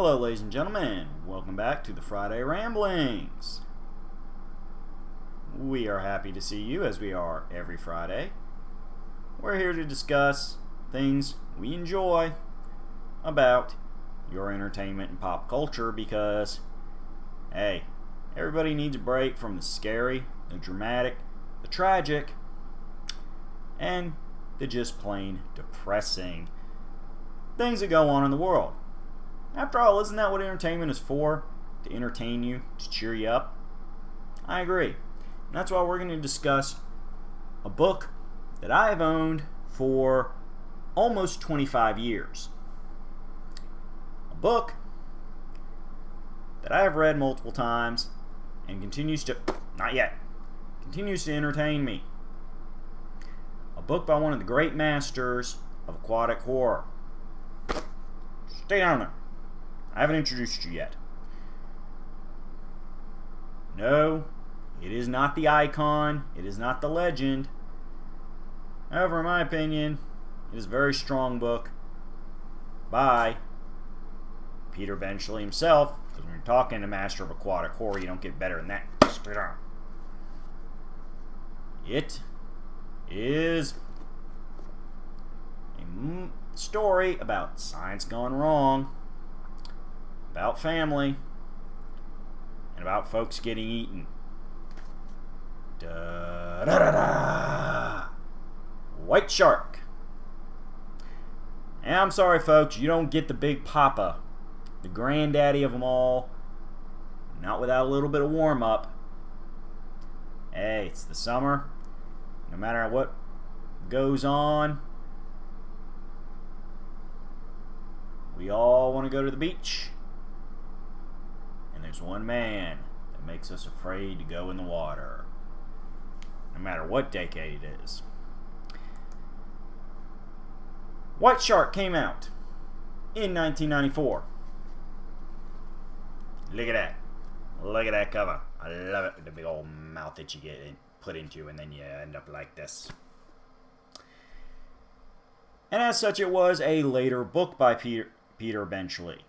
Hello, ladies and gentlemen. Welcome back to the Friday Ramblings. We are happy to see you, as we are every Friday. We're here to discuss things we enjoy about your entertainment and pop culture because, hey, everybody needs a break from the scary, the dramatic, the tragic, and the just plain depressing things that go on in the world. After all, isn't that what entertainment is for? To entertain you, to cheer you up? I agree. And that's why we're going to discuss a book that I have owned for almost 25 years. A book that I have read multiple times and continues to entertain me. A book by one of the great masters of aquatic horror. Stay down there. I haven't introduced you yet. No, it is not the icon. It is not the legend. However, in my opinion, it is a very strong book by Peter Benchley himself. Because when you're talking to Master of Aquatic Horror, you don't get better than that. Straight on. It is a story about science gone wrong, about family, and about folks getting eaten. Da, da, da, da. White Shark. And I'm sorry, folks, you don't get the Big Papa, the granddaddy of them all, not without a little bit of warm-up. Hey, it's the summer. No matter what goes on, we all want to go to the beach. And there's one man that makes us afraid to go in the water, no matter what decade it is. White Shark came out in 1994. Look at that. Look at that cover. I love it with the big old mouth that you get put into, and then you end up like this. And as such, it was a later book by Peter Benchley.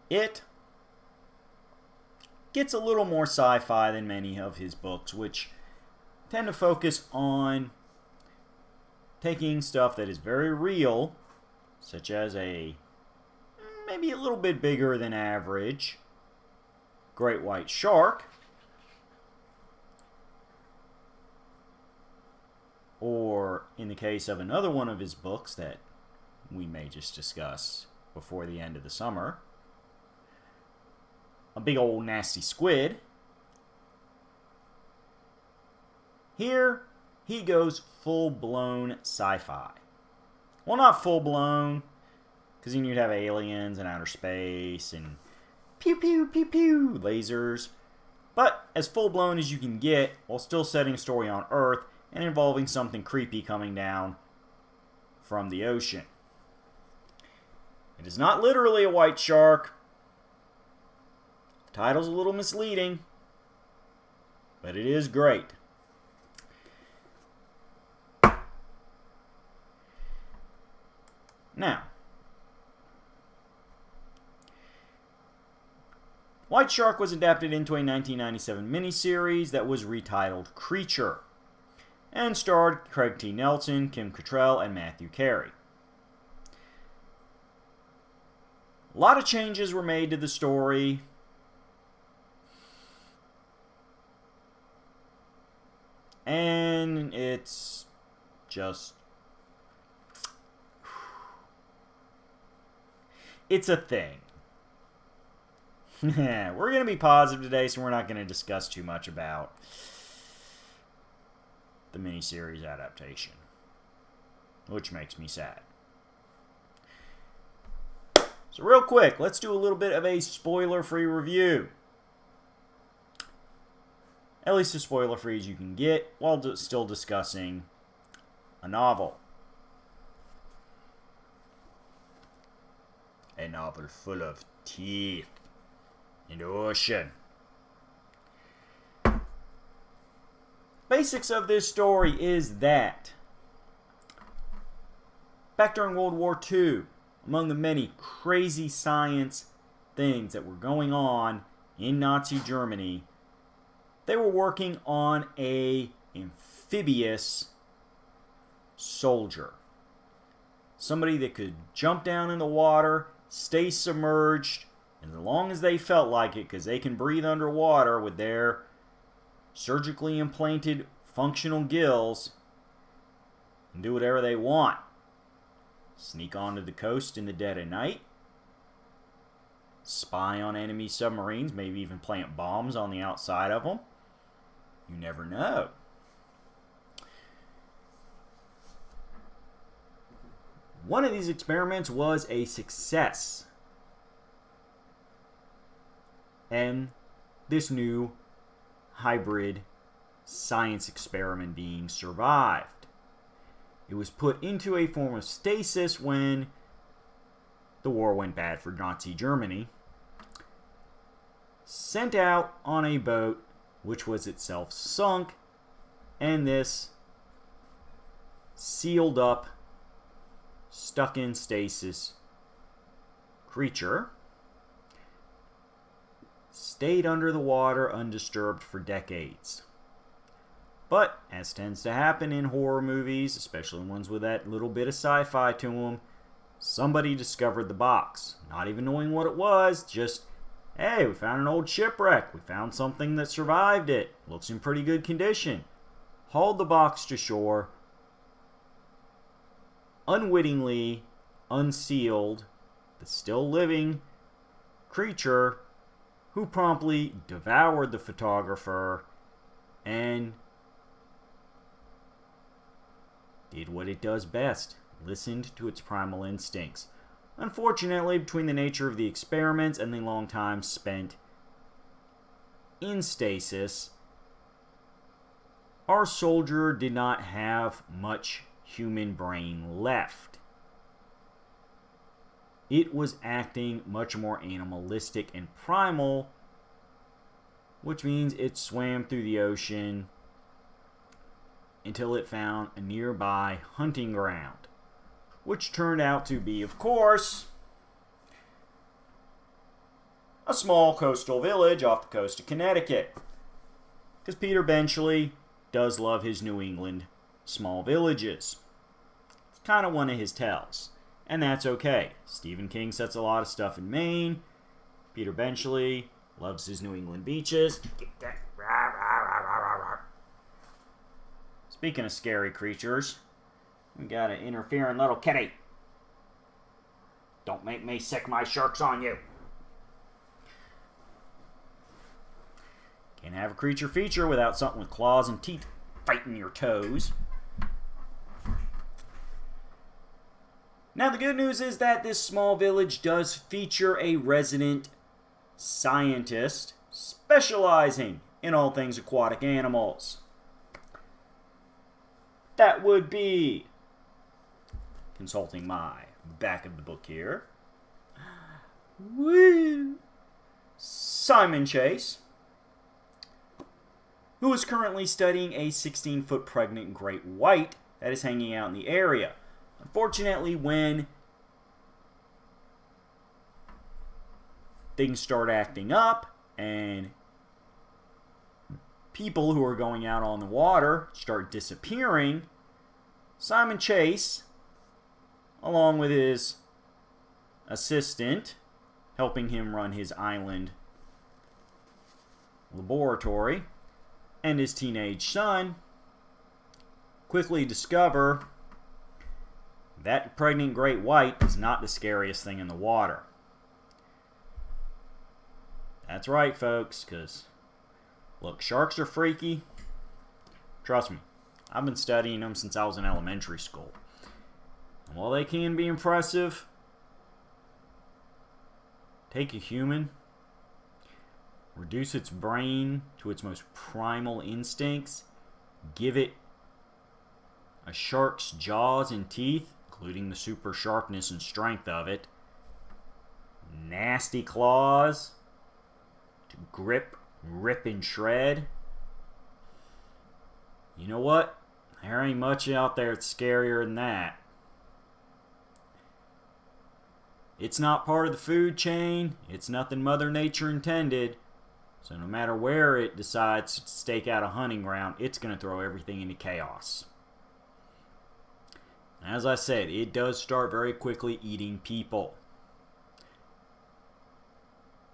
It gets a little more sci-fi than many of his books, which tend to focus on taking stuff that is very real, such as a maybe a little bit bigger than average great white shark, or in the case of another one of his books that we may just discuss before the end of the summer, a big old nasty squid. Here, he goes full-blown sci-fi. Well, not full-blown, because then you'd have aliens and outer space and pew-pew, pew-pew lasers. But as full-blown as you can get, while still setting a story on Earth and involving something creepy coming down from the ocean. It is not literally a white shark. The title's a little misleading, but it is great. Now, White Shark was adapted into a 1997 miniseries that was retitled Creature, and starred Craig T. Nelson, Kim Cattrall, and Matthew Carey. A lot of changes were made to the story. And it's just... it's a thing. We're going to be positive today, so we're not going to discuss too much about the miniseries adaptation, which makes me sad. So real quick, let's do a little bit of a spoiler-free review. At least as spoiler-free as you can get, while still discussing a novel. A novel full of teeth in the ocean. Basics of this story is that Back during World War II, among the many crazy science things that were going on in Nazi Germany, they were working on a amphibious soldier. Somebody that could jump down in the water, stay submerged, and as long as they felt like it, because they can breathe underwater with their surgically implanted functional gills, and do whatever they want. Sneak onto the coast in the dead of night, spy on enemy submarines, maybe even plant bombs on the outside of them. You never know. One of these experiments was a success. And this new hybrid science experiment being survived. It was put into a form of stasis when the war went bad for Nazi Germany. Sent out on a boat which was itself sunk, and this sealed up, stuck in stasis creature stayed under the water undisturbed for decades. But, as tends to happen in horror movies, especially ones with that little bit of sci-fi to them, somebody discovered the box. Not even knowing what it was, just, hey, we found an old shipwreck. We found something that survived it. Looks in pretty good condition. Hauled the box to shore. Unwittingly unsealed the still living creature, who promptly devoured the photographer and did what it does best, listened to its primal instincts. Unfortunately, between the nature of the experiments and the long time spent in stasis, our soldier did not have much human brain left. It was acting much more animalistic and primal, which means it swam through the ocean until it found a nearby hunting ground, which turned out to be, of course, a small coastal village off the coast of Connecticut. Because Peter Benchley does love his New England small villages. It's kind of one of his tells. And that's okay. Stephen King sets a lot of stuff in Maine. Peter Benchley loves his New England beaches. Speaking of scary creatures, we got an interfering little kitty. Don't make me sick my sharks on you. Can't have a creature feature without something with claws and teeth fighting your toes. Now, the good news is that this small village does feature a resident scientist specializing in all things aquatic animals. That would be, consulting my back of the book here, Simon Chase, who is currently studying a 16-foot pregnant great white that is hanging out in the area. Unfortunately, when things start acting up and people who are going out on the water start disappearing, Simon Chase, along with his assistant, helping him run his island laboratory, and his teenage son, quickly discover that pregnant great white is not the scariest thing in the water. That's right, folks, because, look, sharks are freaky. Trust me, I've been studying them since I was in elementary school. And while they can be impressive, take a human, reduce its brain to its most primal instincts, give it a shark's jaws and teeth, including the super sharpness and strength of it, nasty claws to grip, rip, and shred. You know what? There ain't much out there that's scarier than that. It's not part of the food chain. It's nothing Mother Nature intended. So no matter where it decides to stake out a hunting ground, it's going to throw everything into chaos. As I said, it does start very quickly eating people.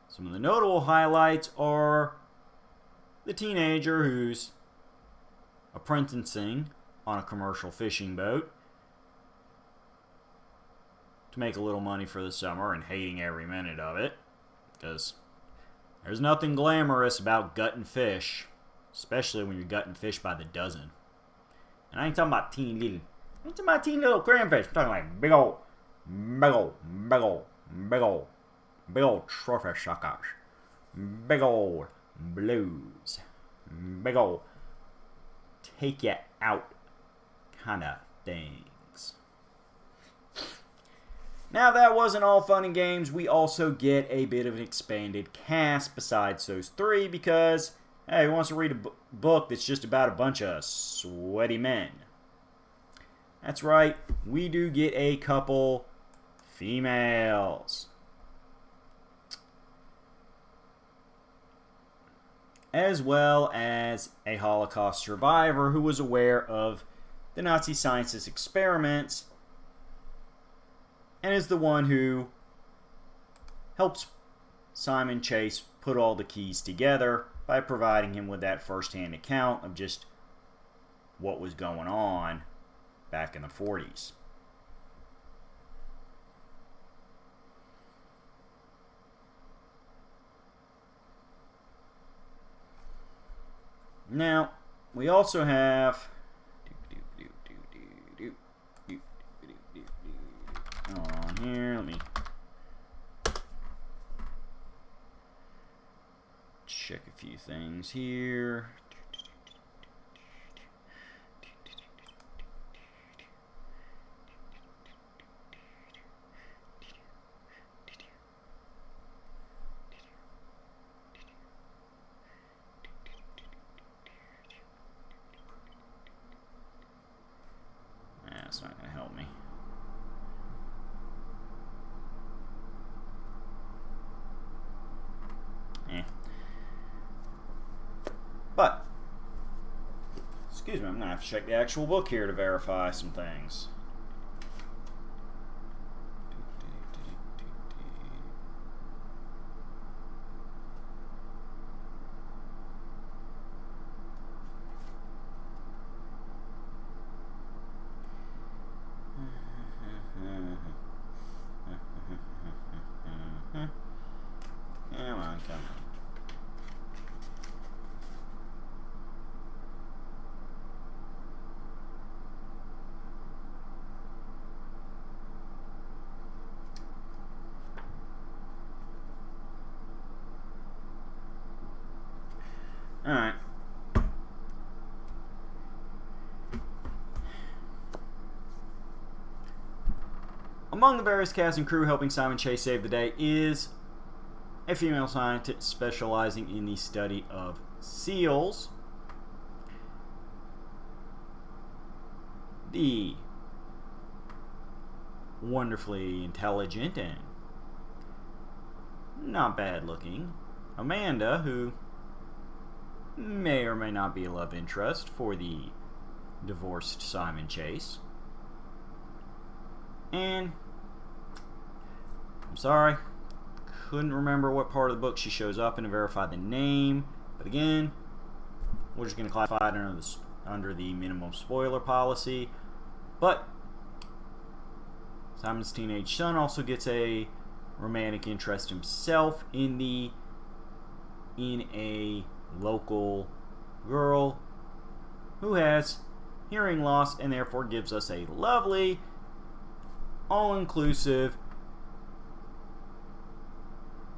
Some of the notable highlights are the teenager who's apprenticing on a commercial fishing boat to make a little money for the summer and hating every minute of it, because there's nothing glamorous about gutting fish, especially when you're gutting fish by the dozen. And I ain't talking about teeny little cranfish. I'm talking like big old trophy suckers, big old blues, big old take you out kind of things. Now, that wasn't all fun and games. We also get a bit of an expanded cast besides those three because, hey, who wants to read a book that's just about a bunch of sweaty men? That's right, we do get a couple females. As well as a Holocaust survivor who was aware of the Nazi scientist experiments and is the one who helps Simon Chase put all the keys together by providing him with that first-hand account of just what was going on back in the 40s. Now, we also have on here, let me check a few things here. That's not going to help me. But, excuse me, I'm going to have to check the actual book here to verify some things. Come on, come on. Alright. Among the various cast and crew helping Simon Chase save the day is a female scientist specializing in the study of seals. The wonderfully intelligent and not bad looking Amanda, who may or may not be a love interest for the divorced Simon Chase. And I'm sorry, couldn't remember what part of the book she shows up in to verify the name, but again, we're just going to classify it under the minimum spoiler policy. But Simon's teenage son also gets a romantic interest himself in a local girl who has hearing loss and therefore gives us a lovely, all-inclusive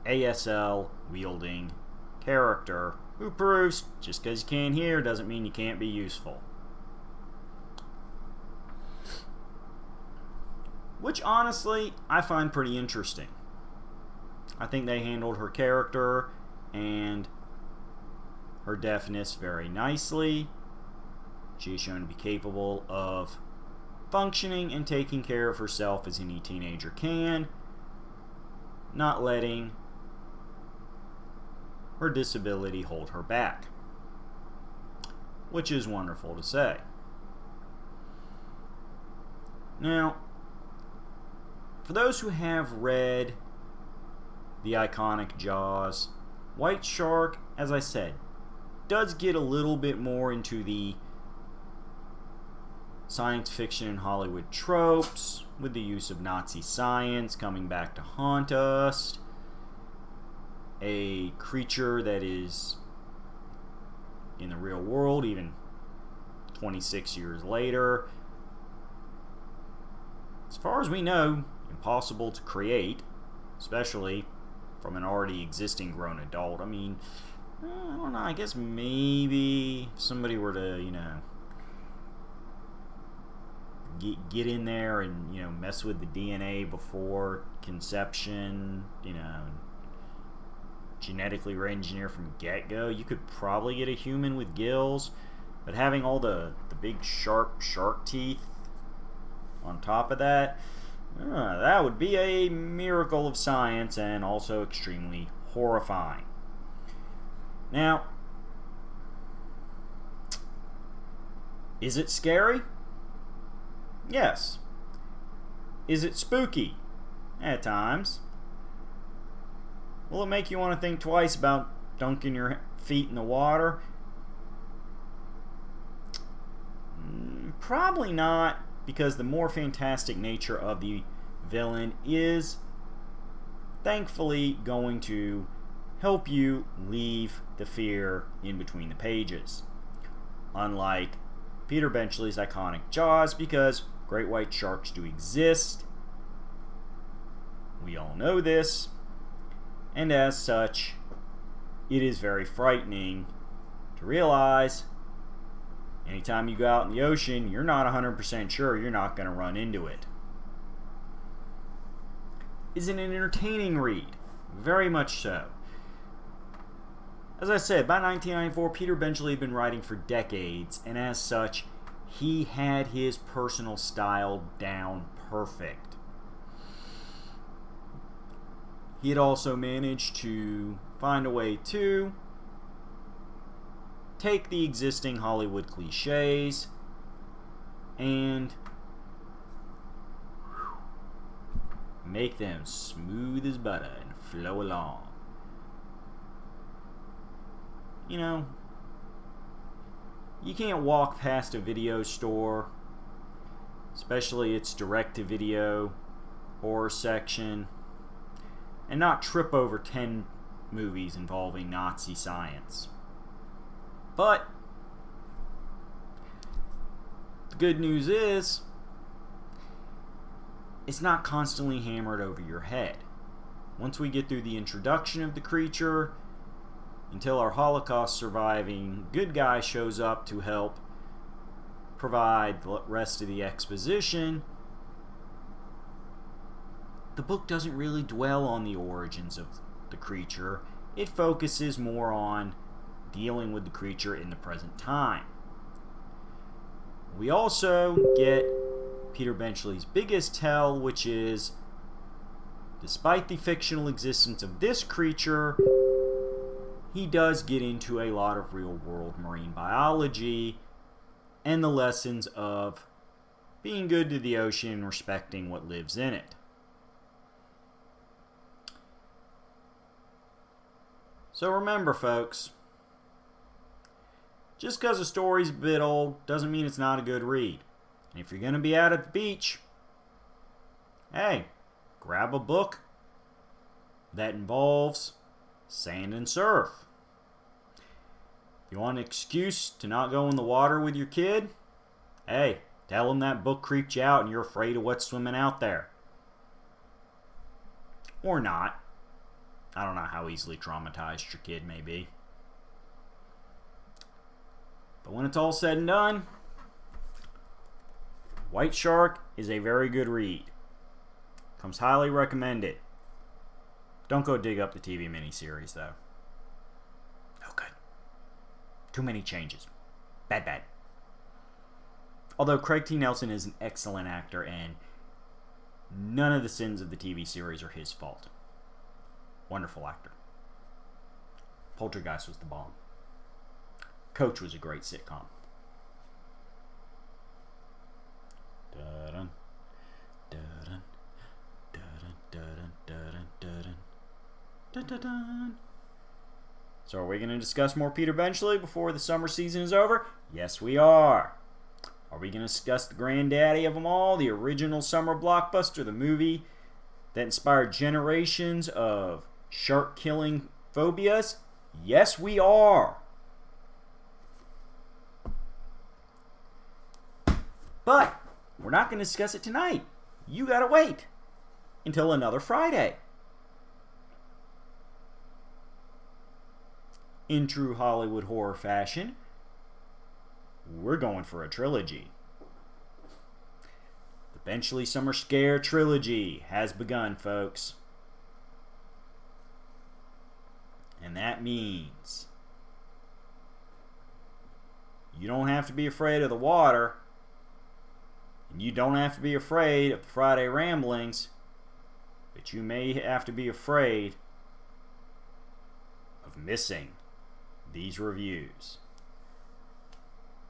ASL wielding character who proves just because you can't hear doesn't mean you can't be useful. Which honestly I find pretty interesting. I think they handled her character and her deafness very nicely. She is shown to be capable of functioning and taking care of herself as any teenager can. not letting her disability hold her back, which is wonderful to say. Now, for those who have read the iconic Jaws, White Shark, as I said, does get a little bit more into the science fiction and Hollywood tropes, with the use of Nazi science coming back to haunt us, a creature that is in the real world even 26 years later. As far as we know, impossible to create, especially from an already existing grown adult. I mean, I don't know, I guess maybe if somebody were to, get in there and, mess with the DNA before conception, genetically re-engineer from get-go, you could probably get a human with gills, but having all the big sharp shark teeth on top of that, that would be a miracle of science and also extremely horrifying. Now, is it scary? Yes. Is it spooky? At times. Will it make you want to think twice about dunking your feet in the water? Probably not, because the more fantastic nature of the villain is thankfully going to help you leave the fear in between the pages. Unlike Peter Benchley's iconic Jaws, because great white sharks do exist. We all know this. And as such, it is very frightening to realize anytime you go out in the ocean, you're not 100% sure you're not going to run into it. Is it an entertaining read? Very much so. As I said, by 1994, Peter Benchley had been writing for decades, and as such, he had his personal style down perfect. He had also managed to find a way to take the existing Hollywood cliches and make them smooth as butter and flow along. You can't walk past a video store, especially its direct-to-video horror section, and not trip over 10 movies involving Nazi science. But the good news is, it's not constantly hammered over your head. Once we get through the introduction of the creature, until our Holocaust surviving good guy shows up to help provide the rest of the exposition, the book doesn't really dwell on the origins of the creature. It focuses more on dealing with the creature in the present time. We also get Peter Benchley's biggest tell, which is, despite the fictional existence of this creature, he does get into a lot of real-world marine biology and the lessons of being good to the ocean and respecting what lives in it. So remember, folks, just because a story's a bit old doesn't mean it's not a good read. And if you're going to be out at the beach, hey, grab a book that involves sand and surf. If you want an excuse to not go in the water with your kid, hey, tell them that book creeped you out and you're afraid of what's swimming out there. Or not. I don't know how easily traumatized your kid may be. But when it's all said and done, White Shark is a very good read. Comes highly recommended. Don't go dig up the TV miniseries, though. No good. Too many changes. Bad. Although Craig T. Nelson is an excellent actor, and none of the sins of the TV series are his fault. Wonderful actor. Poltergeist was the bomb. Coach was a great sitcom. Dun-dun, dun-dun, dun-dun, dun-dun, dun-dun, dun-dun, dun-dun-dun. So are we going to discuss more Peter Benchley before the summer season is over? Yes, we are. Are we going to discuss the granddaddy of them all, the original summer blockbuster, the movie that inspired generations of shark-killing phobias? Yes, we are. But we're not going to discuss it tonight. You got to wait until another Friday. In true Hollywood horror fashion, we're going for a trilogy. The Benchley Summer Scare trilogy has begun, folks. And that means you don't have to be afraid of the water, and you don't have to be afraid of the Friday ramblings, but you may have to be afraid of missing these reviews,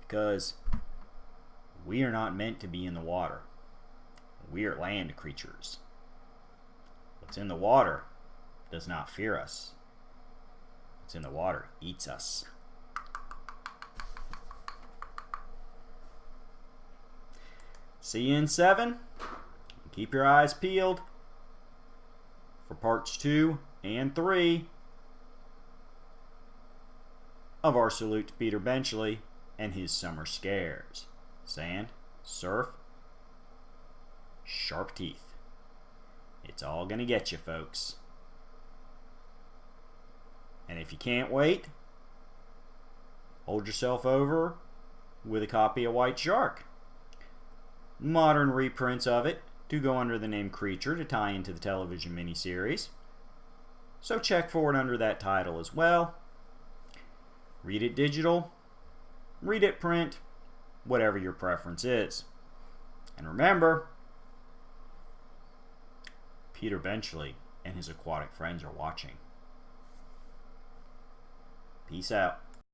because we are not meant to be in the water. We are land creatures. What's in the water does not fear us. What's in the water eats us. See you in 7. Keep your eyes peeled for parts 2 and 3 of our salute to Peter Benchley and his summer scares. Sand, surf, sharp teeth. It's all gonna get you, folks. And if you can't wait, hold yourself over with a copy of White Shark. Modern reprints of it do go under the name Creature to tie into the television miniseries, so check for it under that title as well. Read it digital, read it print, whatever your preference is. And remember, Peter Benchley and his aquatic friends are watching. Peace out.